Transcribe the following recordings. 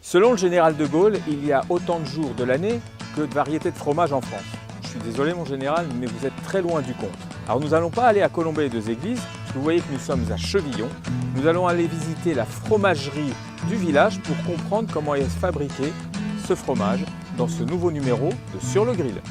Selon le général de Gaulle, il y a autant de jours de l'année que de variétés de fromage en France. Je suis désolé mon général, mais vous êtes très loin du compte. Alors nous n'allons pas aller à Colombey-les-Deux-Églises, vous voyez que nous sommes à Chevillon. Nous allons aller visiter la fromagerie du village pour comprendre comment est fabriqué ce fromage dans ce nouveau numéro de Sur le Grill.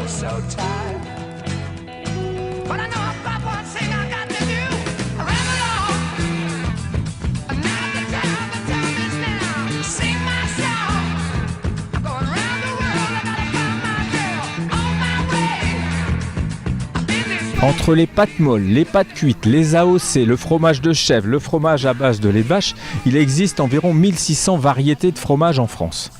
So tired, but I know I've got one thing I got to do. I ramble on, and now the time is now. Sing my song, I'm going round the world. I gotta find my girl on my way. I've been this way. Entre les pâtes molles, les pâtes cuites, les AOC, le fromage de chèvre, le fromage à base de lait de vache, il existe environ 1600 variétés de fromage en France.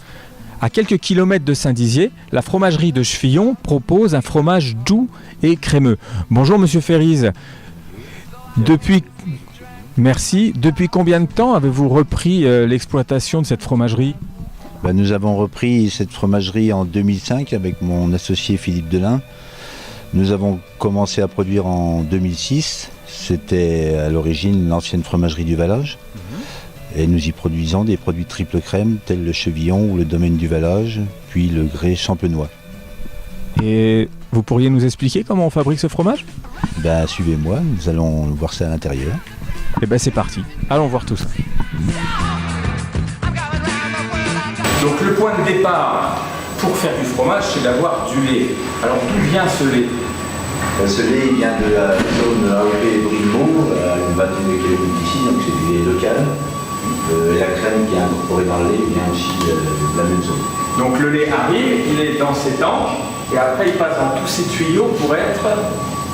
À quelques kilomètres de Saint-Dizier, la fromagerie de Chevillon propose un fromage doux et crémeux. Bonjour Monsieur Ferriz. Merci. Depuis combien de temps avez-vous repris l'exploitation de cette fromagerie ? Nous avons repris cette fromagerie en 2005 avec mon associé Philippe Delin. Nous avons commencé à produire en 2006. C'était à l'origine l'ancienne fromagerie du Vallage. Et nous y produisons des produits triple crème tels le Chevillon ou le Domaine du Vallage, puis le Grès Champenois. Et vous pourriez nous expliquer comment on fabrique ce fromage ? Suivez-moi, nous allons voir ça à l'intérieur. C'est parti, allons voir tout ça. Donc le point de départ pour faire du fromage, c'est d'avoir du lait. Alors d'où vient ce lait ? Ce lait vient de la zone AOP Brimo, à une vingtaine de kilomètres d'ici, donc c'est du lait local. La crème qui est incorporée dans le lait vient aussi de la même zone. Donc le lait arrive, il est dans ces tanks, et après il passe dans tous ces tuyaux pour être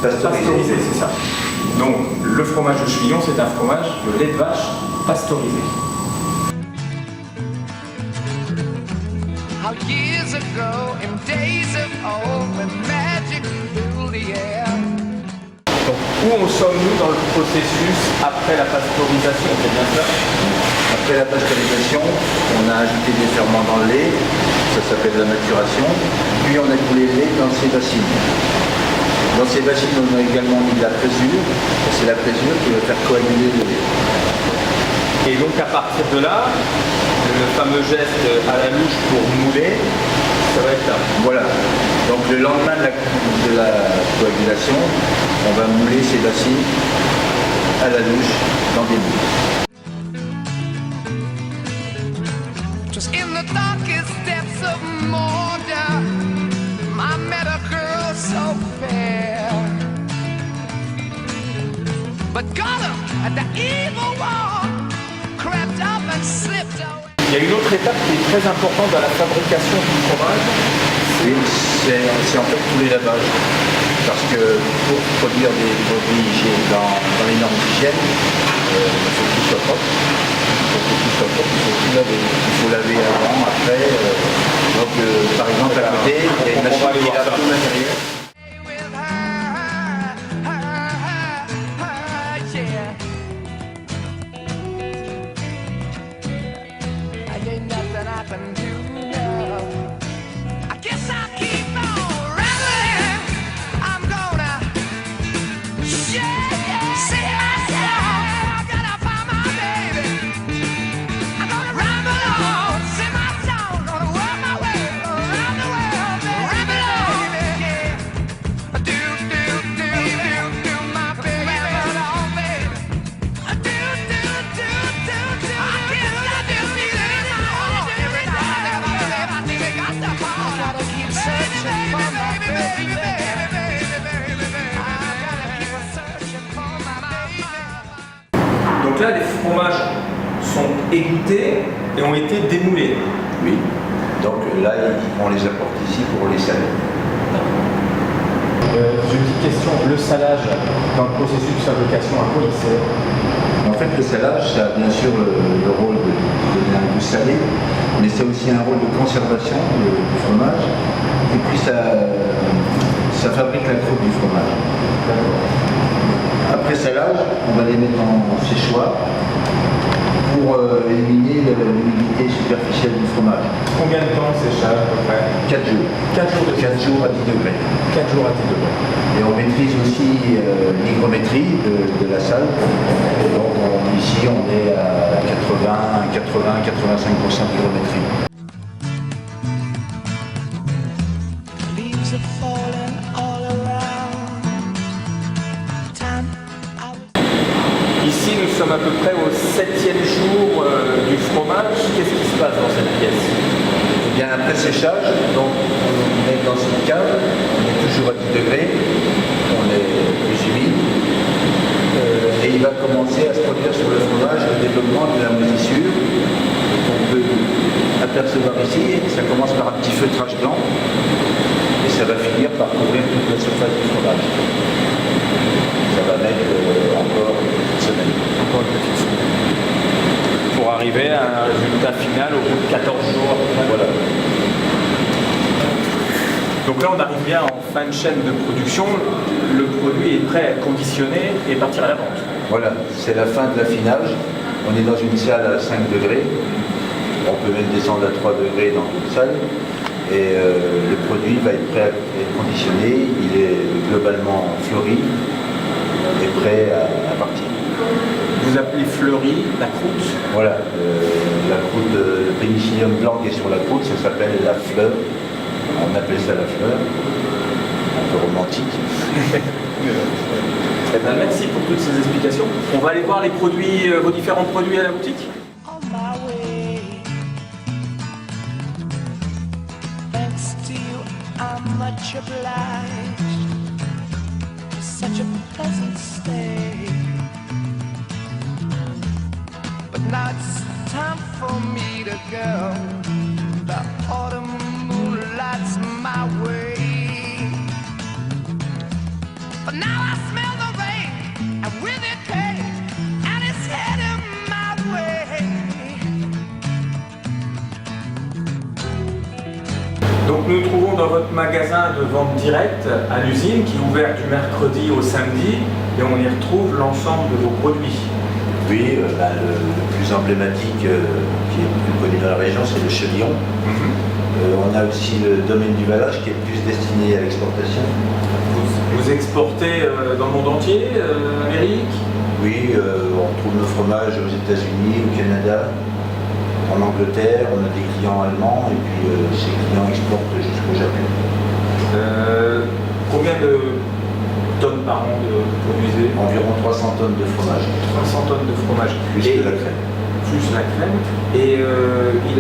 pasteurisé, c'est ça. Donc le fromage de Chevillon, c'est un fromage de lait de vache pasteurisé. How years ago, in days of old, when magic filled the air. Donc où en sommes-nous dans le processus après la pasteurisation, c'est bien ça ? Après la pasteurisation, on a ajouté des ferments dans le lait, ça s'appelle la maturation, puis on a coulé le lait dans ces bassines. Dans ces bassines, on a également mis de la présure, c'est la présure qui va faire coaguler le lait. Et donc à partir de là, le fameux geste à la louche pour mouler, ça va être là. Voilà, donc le lendemain de la coagulation, on va mouler ces bassines à la louche dans des moules. Just in the darkest depths of Mordor, I met a girl so fair. But Gollum at the evil one crept up and slipped away. Il y a une autre étape qui est très importante dans la fabrication du fromage. C'est en fait tous les lavages. Parce que pour produire des produits dans les normes d'hygiène, il faut que tout soit propre. Il faut laver avant, après. Par exemple, à côté, il y a une machine qui lave tout le matériel. Donc là, les fromages sont égouttés et ont été démoulés. Oui. Donc que là, on les apporte ici pour les saler. J'ai une petite question, le salage dans le processus de fabrication, à quoi il sert? En fait, le salage, ça a bien sûr le rôle de donner un goût salé, mais c'est aussi un rôle de conservation du fromage. Et puis ça fabrique la croûte du fromage. Après salage, on va les mettre en séchoir pour éliminer l'humidité superficielle du fromage. Combien de temps de séchage à peu près? 4 jours. 4 jours de 4 jours à 10 degrés. 4 jours à 10 degrés. Et on maîtrise aussi l'hygrométrie de la salle. Donc ici on est à 80-85% d'hygrométrie. Leaves are falling all around. Time I was Ici, nous sommes à peu près au 7e jour du fromage. Qu'est-ce qui se passe dans cette pièce? Eh bien après séchage, donc on est dans une cave, on est toujours à 10 degrés, on est plus humide. Et il va commencer à se produire sur le fromage le développement de la moisissure. On peut apercevoir ici, ça commence par un petit feutrage blanc et ça va finir par couvrir toute la surface du fromage. Ça va mettre encore une semaine. Encore une petite semaine. Pour arriver à un résultat final au bout de 14 jours à peu près. Voilà. Donc là, on arrive bien en fin de chaîne de production. Le produit est prêt à être conditionné et partir à la vente. Voilà, c'est la fin de l'affinage. On est dans une salle à 5 degrés. On peut même descendre à 3 degrés dans une salle. Et le produit va être prêt à être conditionné. Il est globalement fleuri et prêt à partir. Vous appelez fleuri la croûte. Voilà, la croûte, le pénicillium blanc qui est sur la croûte, ça s'appelle la fleur. On appelle ça la fleur. Un peu romantique. Eh ben, merci pour toutes ces explications. On va aller voir les produits, vos différents produits à la boutique. on my way. Thanks to you, I'm much obliged. Such a pleasant stay. But now it's time for me to go. The autumn moonlights my way. But now I smell the rain, and with it pain, and it's heading my way. Donc nous nous trouvons dans votre magasin de vente directe à l'usine qui est ouvert du mercredi au samedi et on y retrouve l'ensemble de vos produits. Oui, le plus emblématique qui est plus connu dans la région, c'est le chevillon. On a aussi le domaine du vallage qui est plus destiné à l'exportation. Vous exportez dans le monde entier, Amérique? Oui, on trouve nos fromages aux États-Unis, au Canada, en Angleterre. On a des clients allemands et puis ces clients exportent jusqu'au Japon. Combien de tonnes par an de produisez? Environ 300 tonnes de fromage, 300 tonnes de fromage. plus Et- de la crème. Plus la crème. Et il a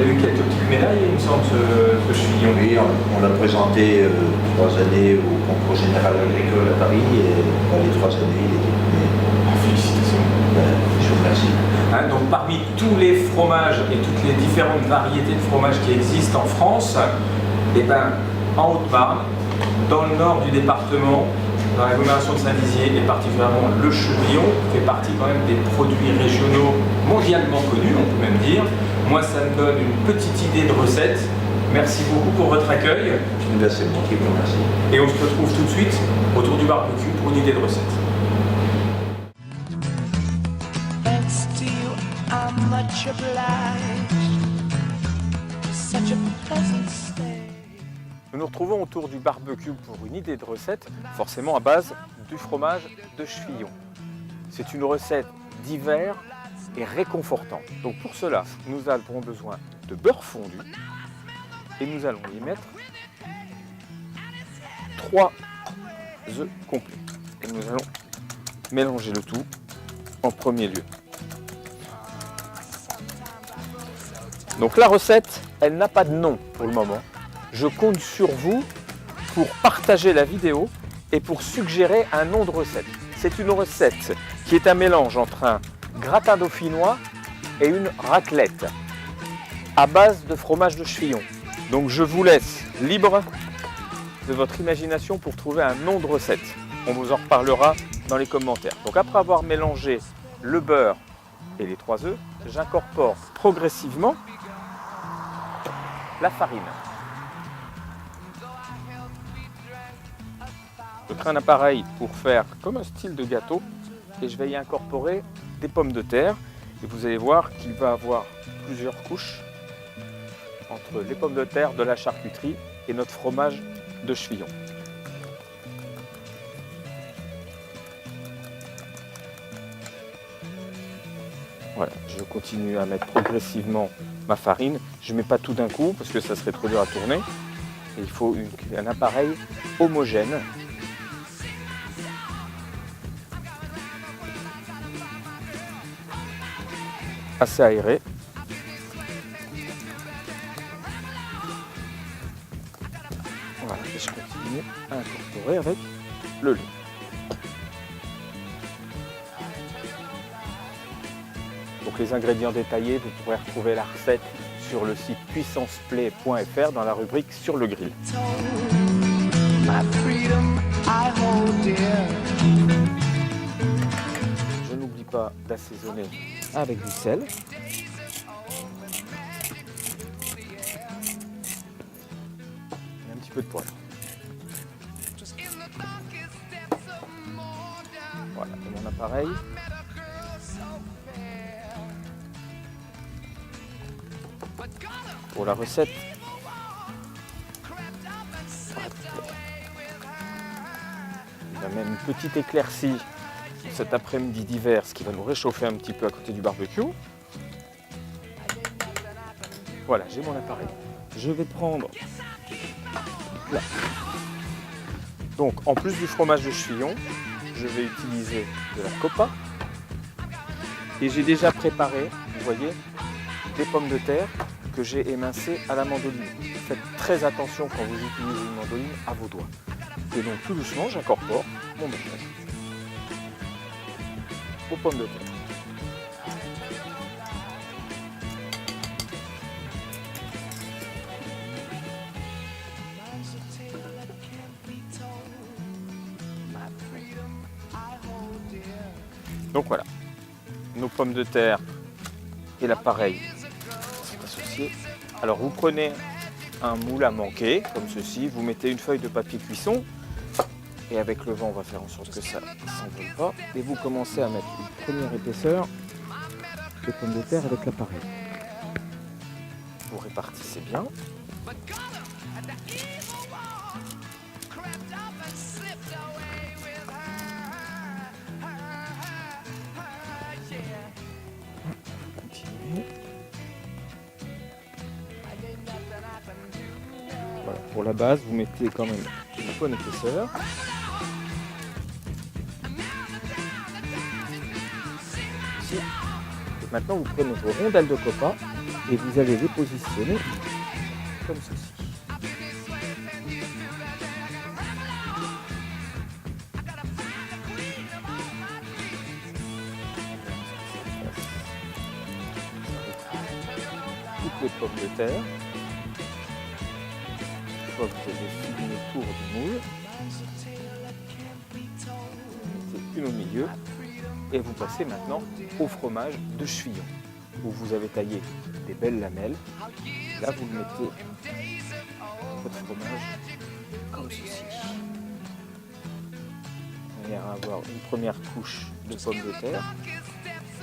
eu quelques petites médailles, il me semble, ce chevillon. Oui, on l'a présenté 3 années au concours général agricole à Paris et dans les 3 années, il était primé. Félicitations. Je vous remercie. Hein, donc parmi tous les fromages et toutes les différentes variétés de fromages qui existent en France, eh ben, en Haute-Marne, dans le nord du département, dans l'agglomération de Saint-Dizier et particulièrement le chevillon, fait partie quand même des produits régionaux mondialement connus, on peut même dire. Moi, ça me donne une petite idée de recette. Merci beaucoup pour votre accueil C'est moi qui vous remercie. et on se retrouve tout de suite autour du barbecue pour une idée de recette. Thanks to you, I'm much obliged. Such a pleasant stay. Nous nous retrouvons autour du barbecue pour une idée de recette, forcément à base du fromage de chevillon. C'est une recette d'hiver et réconfortante. Donc pour cela, nous avons besoin de beurre fondu et nous allons y mettre 3 œufs complets. Et nous allons mélanger le tout en premier lieu. Donc la recette, elle n'a pas de nom pour le moment. Je compte sur vous pour partager la vidéo et pour suggérer un nom de recette. C'est une recette qui est un mélange entre un gratin dauphinois et une raclette à base de fromage de chevillon. Donc je vous laisse libre de votre imagination pour trouver un nom de recette. On vous en reparlera dans les commentaires. Donc après avoir mélangé le beurre et les 3 œufs, j'incorpore progressivement la farine. Je crée un appareil pour faire comme un style de gâteau et je vais y incorporer des pommes de terre. Et vous allez voir qu'il va avoir plusieurs couches entre les pommes de terre, de la charcuterie et notre fromage de Chevillon. Voilà, je continue à mettre progressivement ma farine. Je ne mets pas tout d'un coup parce que ça serait trop dur à tourner. Et il faut un appareil homogène. Assez aéré. Voilà, et je continue à incorporer avec le lait. Donc les ingrédients détaillés, vous pourrez retrouver la recette sur le site puissanceplay.fr dans la rubrique sur le grill. Je n'oublie pas d'assaisonner avec du sel. Et un petit peu de poivre. Voilà, et mon appareil. Pour la recette, il y a même une petite éclaircie cet après-midi d'hiver, ce qui va nous réchauffer un petit peu à côté du barbecue. Voilà, j'ai mon appareil. Je vais prendre là. Donc, en plus du fromage de Chevillon, je vais utiliser de la copa. Et j'ai déjà préparé, vous voyez, des pommes de terre que j'ai émincées à la mandoline. Faites très attention quand vous utilisez une mandoline à vos doigts. Et donc tout doucement, j'incorpore mon beurre aux pommes de terre. Donc voilà, nos pommes de terre et l'appareil sont associés. Alors vous prenez un moule à manquer, comme ceci, vous mettez une feuille de papier cuisson et avec le vent on va faire en sorte que ça ne s'envole pas et vous commencez à mettre une première épaisseur de pommes de terre avec l'appareil. Vous répartissez bien. Voilà, pour la base, vous mettez quand même une bonne épaisseur. Ici. Et maintenant, vous prenez vos rondelles de copa et vous allez les positionner comme ceci. Toutes les pommes de terre. Une fois que vous avez fini le tour du moule, vous mettez une au milieu et vous passez maintenant au fromage de Chevillon où vous avez taillé des belles lamelles. Là, vous mettez votre fromage comme ceci. De manière à avoir une première couche de pommes de terre,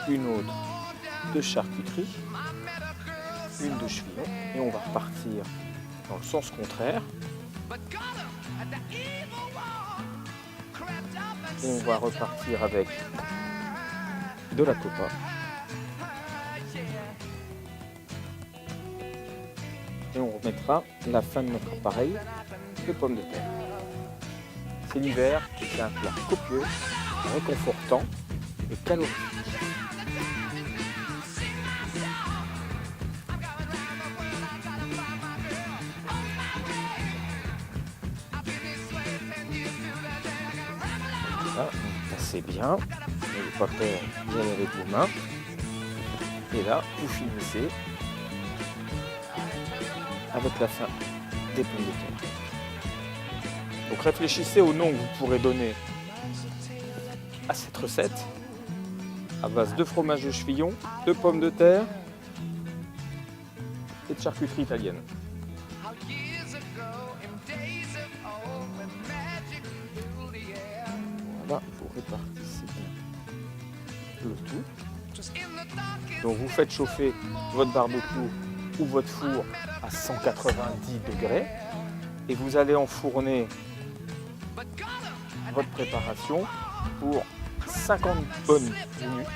une autre de charcuterie, une de Chevillon et on va repartir dans le sens contraire. Et on va repartir avec de la copa. Et on remettra la fin de notre appareil de pommes de terre. C'est l'hiver, c'est un plat copieux, réconfortant et calorique. Là, vous passez bien, n'ayez pas peur d'y aller avec vos mains. Et là, vous finissez avec avec la fin des pommes de terre. Donc réfléchissez au nom que vous pourrez donner à cette recette à base de fromage de chevillon, de pommes de terre et de charcuterie italienne. Voilà, vous répartissez bien le tout. Donc vous faites chauffer votre barbecue ou votre four à 190 degrés et vous allez enfourner votre préparation pour 50 bonnes minutes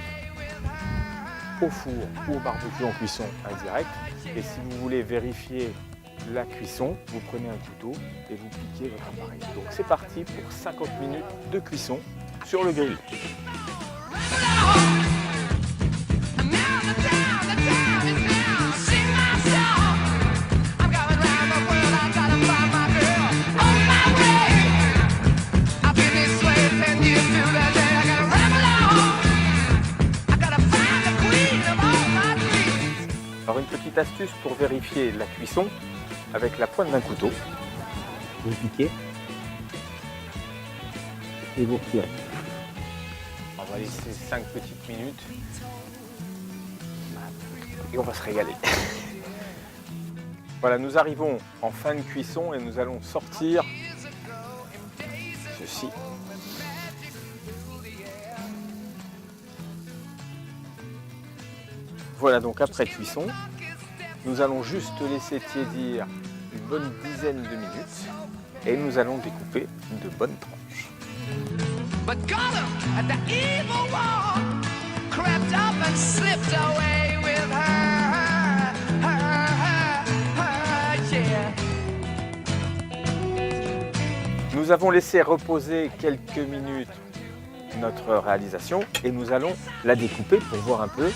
au four ou au barbecue en cuisson indirecte. Et si vous voulez vérifier la cuisson, vous prenez un couteau et vous piquez votre appareil. Donc c'est parti pour 50 minutes de cuisson sur le grill. Alors une petite astuce pour vérifier la cuisson avec la pointe d'un couteau. Vous piquez et vous retirez. On va laisser 5 petites minutes et on va se régaler. Voilà, nous arrivons en fin de cuisson et nous allons sortir ceci. Voilà donc après cuisson, nous allons juste laisser tiédir une bonne dizaine de minutes et nous allons découper de bonnes tranches. But Gollum at the evil wall crept up and slipped away with her, yeah. Nous avons laissé reposer quelques minutes notre réalisation et nous allons la découper pour voir un peu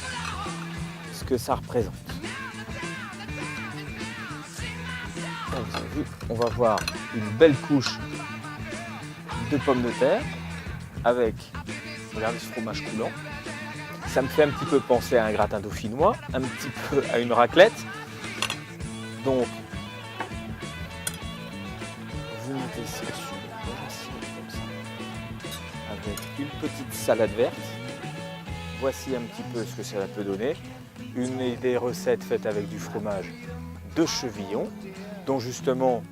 ce que ça représente. Donc, vous avez vu, on va voir une belle couche de pommes de terre avec, regardez ce fromage coulant. Ça me fait un petit peu penser à un gratin dauphinois, un petit peu à une raclette. Donc, vous mettez ça dessus, comme ça, avec une petite salade verte. Voici un petit peu ce que ça peut donner. Une des recettes faites avec du fromage de chevillon, dont justement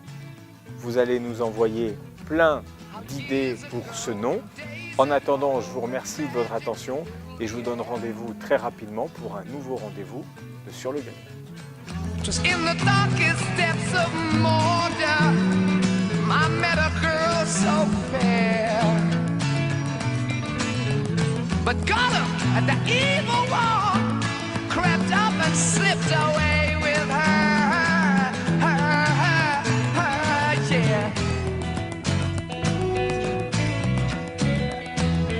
vous allez nous envoyer plein d'idées pour ce nom. En attendant, je vous remercie de votre attention et je vous donne rendez-vous très rapidement pour un nouveau rendez-vous de Sur le Grill. Just in the darkest depths of Mordor, I met a girl so fair. But Gollum at the evil wall crept up and slipped away with her, yeah.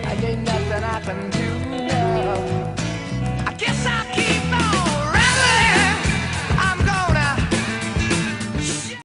And ain't nothing I can do.